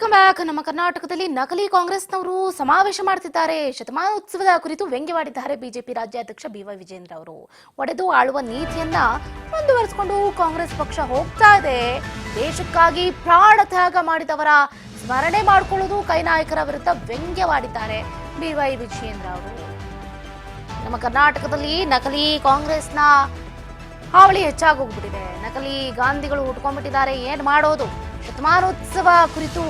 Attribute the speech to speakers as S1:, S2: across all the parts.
S1: Welcome back. ನಮ್ಮ ಕರ್ನಾಟಕದಲ್ಲಿ ನಕಲಿ ಕಾಂಗ್ರೆಸ್ನವರು ಸಮಾವೇಶ ಮಾಡ್ತಿದ್ದಾರೆ. ಶತಮಾನೋತ್ಸವದ ಕುರಿತು ವ್ಯಂಗ್ಯವಾಡಿದ್ದಾರೆ ಬಿಜೆಪಿ ರಾಜ್ಯಾಧ್ಯಕ್ಷ ಬಿವೈ ವಿಜೇಂದ್ರ ಅವರು. ಒಡೆದು ಆಳುವ ನೀತಿಯನ್ನ ಮುಂದುವರಿಸಿಕೊಂಡು ಕಾಂಗ್ರೆಸ್ ಪಕ್ಷ ಹೋಗ್ತಾ ಇದೆ. ದೇಶಕ್ಕಾಗಿ ಪ್ರಾಣ ತ್ಯಾಗ ಮಾಡಿದವರ ಸ್ಮರಣೆ ಮಾಡಿಕೊಳ್ಳುವುದು ಕೈ ನಾಯಕರ ವಿರುದ್ಧ ವ್ಯಂಗ್ಯವಾಡಿದ್ದಾರೆ ಬಿವೈ ವಿಜೇಂದ್ರ ಅವರು. ನಮ್ಮ ಕರ್ನಾಟಕದಲ್ಲಿ ನಕಲಿ ಕಾಂಗ್ರೆಸ್ನ ಹಾವಳಿ ಹೆಚ್ಚಾಗೋಗ್ಬಿಟ್ಟಿದೆ. ನಕಲಿ ಗಾಂಧಿಗಳು ಹುಟ್ಕೊಂಡ್ಬಿಟ್ಟಿದ್ದಾರೆ. ಏನ್ ಮಾಡೋದು? ಶತಮಾನೋತ್ಸವ ಕುರಿತು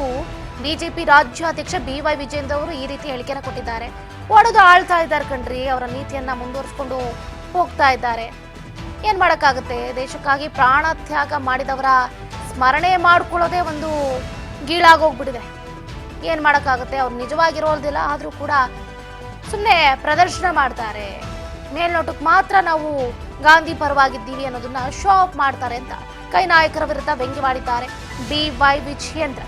S1: ಬಿಜೆಪಿ ರಾಜ್ಯಾಧ್ಯಕ್ಷ ಬಿವೈ ವಿಜೇಂದ್ರ ಅವರು ಈ ರೀತಿ ಹೇಳಿಕೆಯನ್ನು ಕೊಟ್ಟಿದ್ದಾರೆ. ಒಡೆದು ಆಳ್ತಾ ಇದ್ದಾರೆ ಕಣ್ರಿ. ಅವರ ನೀತಿಯನ್ನ ಮುಂದುವರಿಸಿಕೊಂಡು ಹೋಗ್ತಾ ಇದ್ದಾರೆ. ಏನ್ ಮಾಡಕ್ಕಾಗುತ್ತೆ? ದೇಶಕ್ಕಾಗಿ ಪ್ರಾಣ ತ್ಯಾಗ ಮಾಡಿದವರ ಸ್ಮರಣೆ ಮಾಡ್ಕೊಳ್ಳೋದೇ ಒಂದು ಗೀಳಾಗೋಗ್ಬಿಟ್ಟಿದೆ. ಏನ್ ಮಾಡಕ್ಕಾಗುತ್ತೆ? ಅವ್ರು ನಿಜವಾಗಿರೋದಿಲ್ಲ, ಆದ್ರೂ ಕೂಡ ಸುಮ್ಮನೆ ಪ್ರದರ್ಶನ ಮಾಡ್ತಾರೆ. ಮೇಲ್ನೋಟಕ್ಕೆ ಮಾತ್ರ ನಾವು ಗಾಂಧಿ ಪರವಾಗಿದ್ದೀವಿ ಅನ್ನೋದನ್ನ ಶೋ ಆಫ್ ಮಾಡ್ತಾರೆ ಅಂತ ಕೈ ನಾಯಕರ ವಿರುದ್ಧ ವ್ಯಂಗ್ಯವಾಡಿದ್ದಾರೆ ಬಿವೈ ವಿಜೇಂದ್ರ.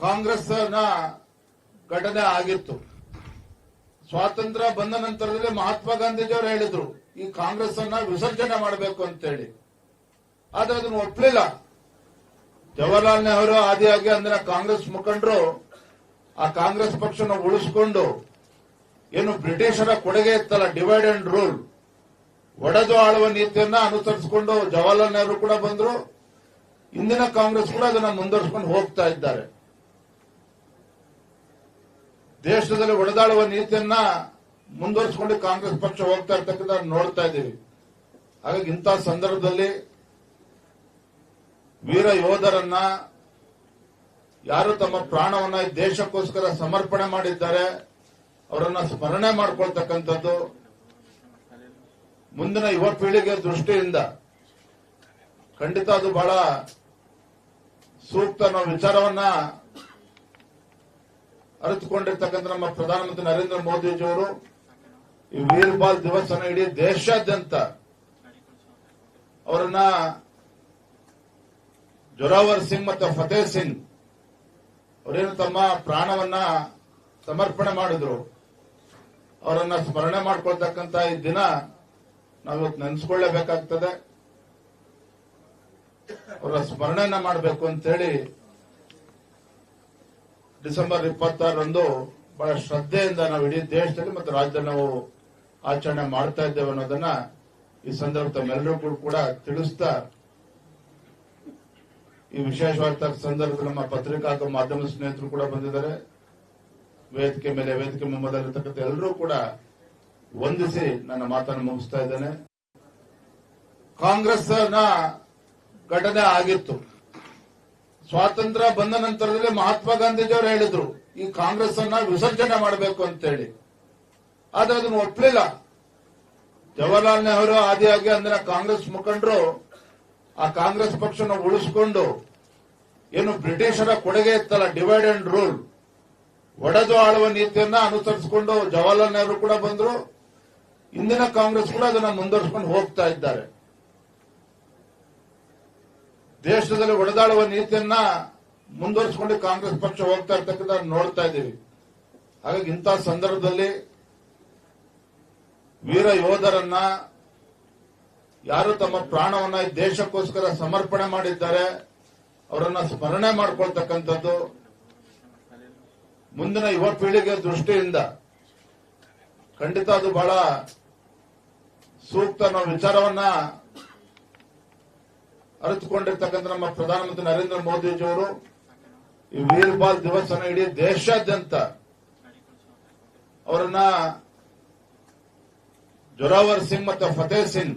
S2: ಕಾಂಗ್ರೆಸ್ ಘಟನೆ ಆಗಿತ್ತು. ಸ್ವಾತಂತ್ರ್ಯ ಬಂದ ನಂತರದಲ್ಲಿ ಮಹಾತ್ಮ ಗಾಂಧೀಜಿಯವರು ಹೇಳಿದ್ರು ಈ ಕಾಂಗ್ರೆಸ್ ಅನ್ನ ವಿಸರ್ಜನೆ ಮಾಡಬೇಕು ಅಂತೇಳಿ. ಆದ್ರೆ ಅದನ್ನು ಒಪ್ಪಲಿಲ್ಲ. ಜವಾಹರ್ಲಾಲ್ ನೆಹರು ಆದಿಯಾಗಿ ಅಂದಿನ ಕಾಂಗ್ರೆಸ್ ಮುಖಂಡರು ಆ ಕಾಂಗ್ರೆಸ್ ಪಕ್ಷನ ಉಳಿಸಿಕೊಂಡು ಏನು ಬ್ರಿಟಿಷರ ಕೊಡುಗೆ ಇತ್ತಲ್ಲ, ಡಿವೈಡ್ ಅಂಡ್ ರೂಲ್, ಒಡೆದು ಆಳುವ ನೀತಿಯನ್ನ ಅನುಸರಿಸಿಕೊಂಡು ಜವಾಹರ್ಲಾಲ್ ನೆಹರು ಕೂಡ ಬಂದ್ರು. ಇಂದಿನ ಕಾಂಗ್ರೆಸ್ ಕೂಡ ಅದನ್ನ ಮುಂದುವರಿಸಿಕೊಂಡು ಹೋಗ್ತಾ ಇದ್ದಾರೆ. ದೇಶದಲ್ಲಿ ಒಡೆದಾಳುವ ನೀತಿಯನ್ನ ಮುಂದುವರಿಸಿಕೊಂಡು ಕಾಂಗ್ರೆಸ್ ಪಕ್ಷ ಹೋಗ್ತಾ ಇರ್ತಕ್ಕಂಥ ನೋಡ್ತಾ ಇದ್ದೀವಿ. ಹಾಗಾಗಿ ಇಂಥ ಸಂದರ್ಭದಲ್ಲಿ ವೀರ ಯೋಧರನ್ನ, ಯಾರು ತಮ್ಮ ಪ್ರಾಣವನ್ನ ದೇಶಕ್ಕೋಸ್ಕರ ಸಮರ್ಪಣೆ ಮಾಡಿದ್ದಾರೆ, ಅವರನ್ನ ಸ್ಮರಣೆ ಮಾಡ್ಕೊಳ್ತಕ್ಕಂಥದ್ದು ಮುಂದಿನ ಯುವ ಪೀಳಿಗೆ ದೃಷ್ಟಿಯಿಂದ ಖಂಡಿತ ಅದು ಬಹಳ ಸೂಕ್ತ ಅನ್ನೋ ವಿಚಾರವನ್ನ ಅರಿತುಕೊಂಡಿರ್ತಕ್ಕಂಥ ನಮ್ಮ ಪ್ರಧಾನಮಂತ್ರಿ ನರೇಂದ್ರ ಮೋದಿಜಿಯವರು ಈ ವೀರ್ ಬಾಲ್ ದಿವಸ್ ಅನ್ನು ಇಡೀ ದೇಶಾದ್ಯಂತ ಅವರನ್ನ ಜೋರಾವರ್ ಸಿಂಗ್ ಮತ್ತು ಫತೇಹ್ ಸಿಂಗ್ ಅವರೇನು ತಮ್ಮ ಪ್ರಾಣವನ್ನ ಸಮರ್ಪಣೆ ಮಾಡಿದ್ರು, ಅವರನ್ನ ಸ್ಮರಣೆ ಮಾಡ್ಕೊಳ್ತಕ್ಕಂಥ ಈ ದಿನ ನಾವಿವತ್ತು ನೆನೆಸ್ಕೊಳ್ಳೇಬೇಕಾಗ್ತದೆ. ಅವರ ಸ್ಮರಣೆಯನ್ನ ಮಾಡಬೇಕು ಅಂತೇಳಿ ಡಿಸೆಂಬರ್ 26ರಂದು ಬಹಳ ಶ್ರದ್ಧೆಯಿಂದ ನಾವು ಇಡೀ ದೇಶದಲ್ಲಿ ಮತ್ತು ರಾಜ್ಯದಲ್ಲಿ ನಾವು ಆಚರಣೆ ಮಾಡ್ತಾ ಇದ್ದೇವೆ ಅನ್ನೋದನ್ನ ಈ ಸಂದರ್ಭ ತಮ್ಮೆಲ್ಲರಿಗೂ ಕೂಡ ತಿಳಿಸ್ತಾ, ಈ ವಿಶೇಷವಾದ ಸಂದರ್ಭದಲ್ಲಿ ನಮ್ಮ ಪತ್ರಿಕಾ ಹಾಗೂ ಮಾಧ್ಯಮ ಸ್ನೇಹಿತರು ಕೂಡ ಬಂದಿದ್ದಾರೆ. ವೇದಿಕೆ ಮುಂಬದಲ್ಲಿರ್ತಕ್ಕಂಥ ಎಲ್ಲರೂ ಕೂಡ ವಂದಿಸಿ ನನ್ನ ಮಾತನ್ನು ಮುಗಿಸ್ತಾ ಇದ್ದೇನೆ. ಕಾಂಗ್ರೆಸ್ ಘಟನೆ ಆಗಿತ್ತು. ಸ್ವಾತಂತ್ರ್ಯ ಬಂದ ನಂತರದಲ್ಲಿ ಮಹಾತ್ಮ ಗಾಂಧೀಜಿಯವರು ಹೇಳಿದ್ರು ಈ ಕಾಂಗ್ರೆಸ್ ಅನ್ನ ವಿಸರ್ಜನೆ ಮಾಡಬೇಕು ಅಂತೇಳಿ. ಆದ್ರೆ ಅದನ್ನು ಒಪ್ಪಲಿಲ್ಲ. ಜವಾಹರ್ಲಾಲ್ ನೆಹರು ಆದಿಯಾಗಿ ಅಂದಿನ ಕಾಂಗ್ರೆಸ್ ಮುಖಂಡರು ಆ ಕಾಂಗ್ರೆಸ್ ಪಕ್ಷನ ಉಳಿಸಿಕೊಂಡು ಏನು ಬ್ರಿಟಿಷರ ಕೊಡುಗೆ ಇತ್ತಲ್ಲ, ಡಿವೈಡ್ ಅಂಡ್ ರೂಲ್, ಒಡೆದು ಆಳುವ ನೀತಿಯನ್ನ ಅನುಸರಿಸಿಕೊಂಡು ಜವಾಹರ್ಲಾಲ್ ನೆಹರು ಕೂಡ ಬಂದ್ರು. ಇಂದಿನ ಕಾಂಗ್ರೆಸ್ ಕೂಡ ಅದನ್ನ ಮುಂದುವರಿಸಿಕೊಂಡು ಹೋಗ್ತಾ ಇದ್ದಾರೆ. ದೇಶದಲ್ಲಿ ಒಡೆದಾಳುವ ನೀತಿಯನ್ನ ಮುಂದುವರಿಸಿಕೊಂಡು ಕಾಂಗ್ರೆಸ್ ಪಕ್ಷ ಹೋಗ್ತಾ ಇರ್ತಕ್ಕಂಥ ನೋಡ್ತಾ ಇದ್ದೀವಿ. ಹಾಗಾಗಿ ಇಂಥ ಸಂದರ್ಭದಲ್ಲಿ ವೀರ ಯೋಧರನ್ನ, ಯಾರು ತಮ್ಮ ಪ್ರಾಣವನ್ನ ದೇಶಕ್ಕೋಸ್ಕರ ಸಮರ್ಪಣೆ ಮಾಡಿದ್ದಾರೆ, ಅವರನ್ನ ಸ್ಮರಣೆ ಮಾಡ್ಕೊಳ್ತಕ್ಕಂಥದ್ದು ಮುಂದಿನ ಯುವ ಪೀಳಿಗೆ ದೃಷ್ಟಿಯಿಂದ ಖಂಡಿತ ಅದು ಬಹಳ ಸೂಕ್ತ ಅನ್ನೋ ವಿಚಾರವನ್ನ ಅರಿತುಕೊಂಡಿರ್ತಕ್ಕಂಥ ನಮ್ಮ ಪ್ರಧಾನಮಂತ್ರಿ ನರೇಂದ್ರ ಮೋದಿಜಿಯವರು ಈ ವೀರ್ ಬಾಲ್ ದಿವಸ್ ಅನ್ನು ಇಡೀ ದೇಶಾದ್ಯಂತ ಅವರನ್ನ ಜೋರಾವರ್ ಸಿಂಗ್ ಮತ್ತು ಫತೇಹ್ ಸಿಂಗ್